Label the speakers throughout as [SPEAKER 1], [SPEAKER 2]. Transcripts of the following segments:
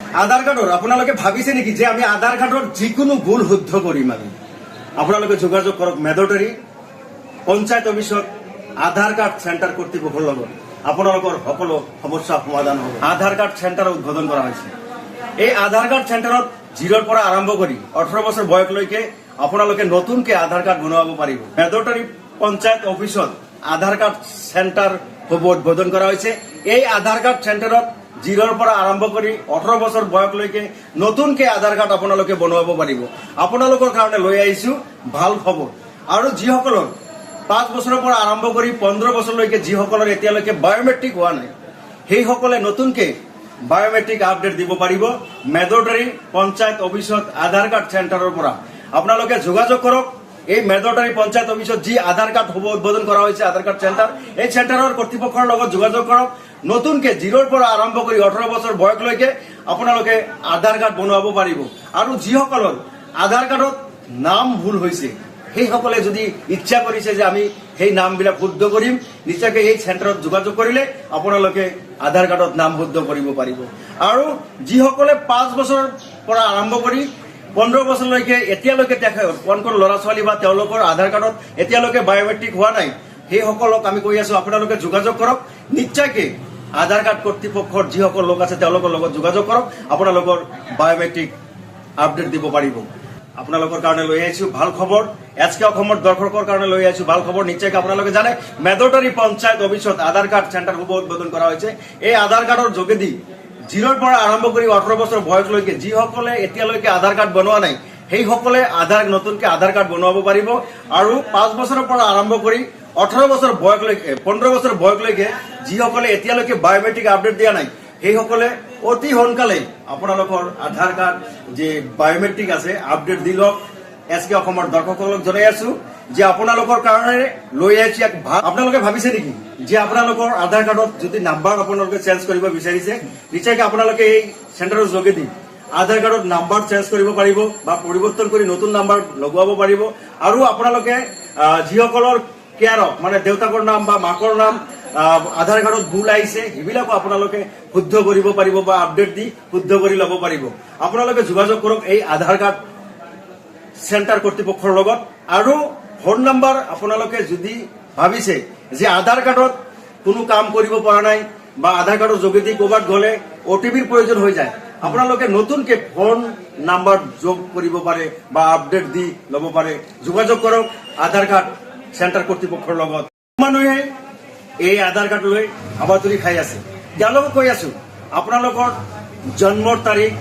[SPEAKER 1] আধাৰ কাৰ্ডৰ আপোনালোকে ভাবিছে নেকি যে আমি আধাৰ কাৰ্ডৰ যিকোনো ভুল শুদ্ধ কৰিম আমি আপোনালোকে যোগাযোগ কৰক মেদৰটাৰী পঞ্চায়ত অফিসত আধাৰ কাৰ্ড চেণ্টাৰ কৰ্তৃপক্ষৰ লগত আপোনালোকৰ সকলো সমস্যা সমাধান হ'ব। আধাৰ কাৰ্ড চেণ্টাৰ উদ্বোধন কৰা হৈছে। এই আধাৰ কাৰ্ড চেণ্টাৰত 0ৰ পৰা আৰম্ভ কৰি 18 বছৰ বয়সলৈকে আপোনালোকে নতুনকে আধাৰ কাৰ্ড বনাব পাৰিব। মেদৰটাৰী পঞ্চায়ত অফিসত আধাৰ কাৰ্ড চেণ্টাৰ উদ্বোধন কৰা হৈছে। এই আধাৰ কাৰ্ড চেণ্টাৰত 0ৰ পৰা আৰম্ভ কৰি 18 বছৰ বয়সলৈকে নতুনকে আধাৰ কাৰ্ড আপোনালোকে বনাব পাৰিব। আপোনালোকৰ কাৰণে লৈ আহিছো ভাল খবৰ। আৰু যিসকলৰ 5 বছৰৰ পৰা আৰম্ভ কৰি 15 বছৰলৈকে যিসকলৰ এতিয়ালৈকে বায়োমেট্ৰিক হোৱা নাই সেইসকলে নতুনকে বায়োমেট্ৰিক আপডেট দিব পাৰিব মেদৰটাৰী পঞ্চায়ত অফিসত আধাৰ কাৰ্ড চেণ্টাৰৰ পৰা। আপোনালোকে যোগাযোগ কৰক। এই মেদৰটাৰী পঞ্চায়ত অফিসত যি আধাৰ কাৰ্ড হ'ব উদ্বোধন কৰা হৈছে আধাৰ কাৰ্ড চেণ্টাৰ, এই চেণ্টাৰৰ কৰ্তৃপক্ষৰ লগত যোগাযোগ কৰক। নতুনকে 0ৰ পৰা আৰম্ভ কৰি 18 বছৰ বয়সলৈকে আপোনালোকে আধাৰ কাৰ্ড বনাব পাৰিব। আৰু যিসকলৰ আধাৰ কাৰ্ডত নাম ভুল হৈছে সেইসকলে যদি ইচ্ছা কৰিছে যে আমি সেই নামবিলাক শুদ্ধ কৰিম, নিশ্চয়কৈ এই চেণ্টাৰত যোগাযোগ কৰিলে আপোনালোকে আধাৰ কাৰ্ডত নাম শুদ্ধ কৰিব পাৰিব। আৰু যিসকলে 5 বছৰৰ পৰা আৰম্ভ কৰি 15 বছৰলৈকে এতিয়ালৈকে কোন ল'ৰা ছোৱালী বা তেওঁলোকৰ আধাৰ কাৰ্ডত এতিয়ালৈকে বায়োমেট্ৰিক হোৱা নাই সেইসকলক আমি কৈ আছো আপোনালোকে যোগাযোগ কৰক। নিশ্চয়কৈ আধাৰ কাৰ্ড কৰ্তৃপক্ষৰ যিসকল লোক আছে তেওঁলোকৰ লগত যোগাযোগ কৰক, আপোনালোকৰ বায়োমেট্ৰিক আপডেট দিব পাৰিব। আপোনালোকৰ কাৰণে লৈ আহিছো ভাল খবৰ। এছকে অসমৰ দৰ্শকৰ কাৰণে লৈ আহিছো ভাল খবৰ। নিশ্চয়কৈ আপোনালোকে জানে মেদৰটাৰী পঞ্চায়ত অফিসত আধাৰ কাৰ্ড চেণ্টাৰ উদ্বোধন কৰা হৈছে। এই আধাৰ কাৰ্ডৰ যোগেদি 0ৰ পৰা আৰম্ভ কৰি 18 বছৰ বয়সলৈকে যিসকলে এতিয়ালৈকে আধাৰ কাৰ্ড বনোৱা নাই সেইসকলে নতুনকে আধাৰ কাৰ্ড বনাব পাৰিব। আৰু 5 বছৰৰ পৰা আৰম্ভ কৰি 18 বছৰ বয়সলৈকে 15 বছৰ বয়সলৈকে যিসকলে এতিয়ালৈকে বায়োমেট্ৰিক আপডেট দিয়া নাই সেইসকলে অতি সোনকালে আপোনালোকৰ আধাৰ কাৰ্ড যে বায়োমেট্ৰিক আছে আপডেট দি লওক। এছকে অসমৰ দৰ্শকসকলক জনাই আছো যে আপোনালোকৰ কাৰণে লৈ আহিছো এক ভাল। আপোনালোকে ভাবিছে নেকি যে আপোনালোকৰ আধাৰ কাৰ্ডত যদি নাম্বাৰ আপোনালোকে চেঞ্জ কৰিব বিচাৰিছে, নিশ্চয়কৈ আপোনালোকে এই চেণ্টাৰৰ যোগেদি আধাৰ কাৰ্ডত নাম্বাৰ চেঞ্জ কৰিব পাৰিব বা পৰিৱৰ্তন কৰি নতুন নাম্বাৰ লগোৱাব পাৰিব। আৰু আপোনালোকে যিসকলৰ কেয়াৰক মানে দেউতাকৰ নাম বা মাকৰ নাম আধাৰ কাৰ্ডত ভুল আহিছে সেইবিলাকো আপোনালোকে শুদ্ধ কৰিব পাৰিব বা আপডেট দি শুদ্ধ কৰি ল'ব পাৰিব। আপোনালোকে যোগাযোগ কৰক এই আধাৰ কাৰ্ড চেণ্টাৰ কৰ্তৃপক্ষৰ লগত। আৰু ফোন নাম্বাৰ আপোনালোকে যদি ভাবিছে যে আধাৰ কাৰ্ডত কোনো কাম কৰিব পৰা নাই বা আধাৰ কাৰ্ডৰ যোগেদি ক'ৰবাত গ'লে OTPৰ প্ৰয়োজন হৈ যায়, আপোনালোকে নতুনকে ফোন নাম্বাৰ যোগ কৰিব পাৰে বা আপডেট দি ল'ব পাৰে। যোগাযোগ কৰক আধাৰ কাৰ্ড চেণ্টাৰ কৰ্তৃপক্ষৰ লগত। মানুহে এই আধাৰ কাৰ্ড লৈ হাবাথুৰি খাই আছে। তেওঁলোকক কৈ আছো আপোনালোকৰ জন্মৰ তাৰিখ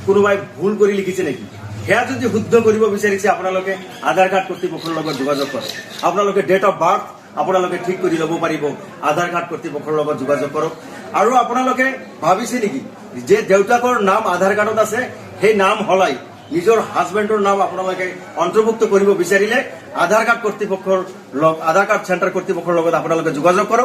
[SPEAKER 1] কোনোবাই ভুল কৰি লিখিছে নেকি সেয়া যদি শুদ্ধ কৰিব বিচাৰিছে আপোনালোকে আধাৰ কাৰ্ড কৰ্তৃপক্ষৰ লগত যোগাযোগ কৰক। আপোনালোকে ডেট অফ বাৰ্থ আপোনালোকে ঠিক কৰি ল'ব পাৰিব। আধাৰ কাৰ্ড কৰ্তৃপক্ষৰ লগত যোগাযোগ কৰক। আৰু আপোনালোকে ভাবিছে নেকি যে দেউতাকৰ নাম আধাৰ কাৰ্ডত আছে সেই নাম সলাই নিজৰ হাজবেণ্ডৰ নাম আপোনালোকে অন্তৰ্ভুক্ত কৰিব বিচাৰিলে আধাৰ কাৰ্ড চেণ্টাৰ কৰ্তৃপক্ষৰ লগত আপোনালোকে যোগাযোগ কৰক।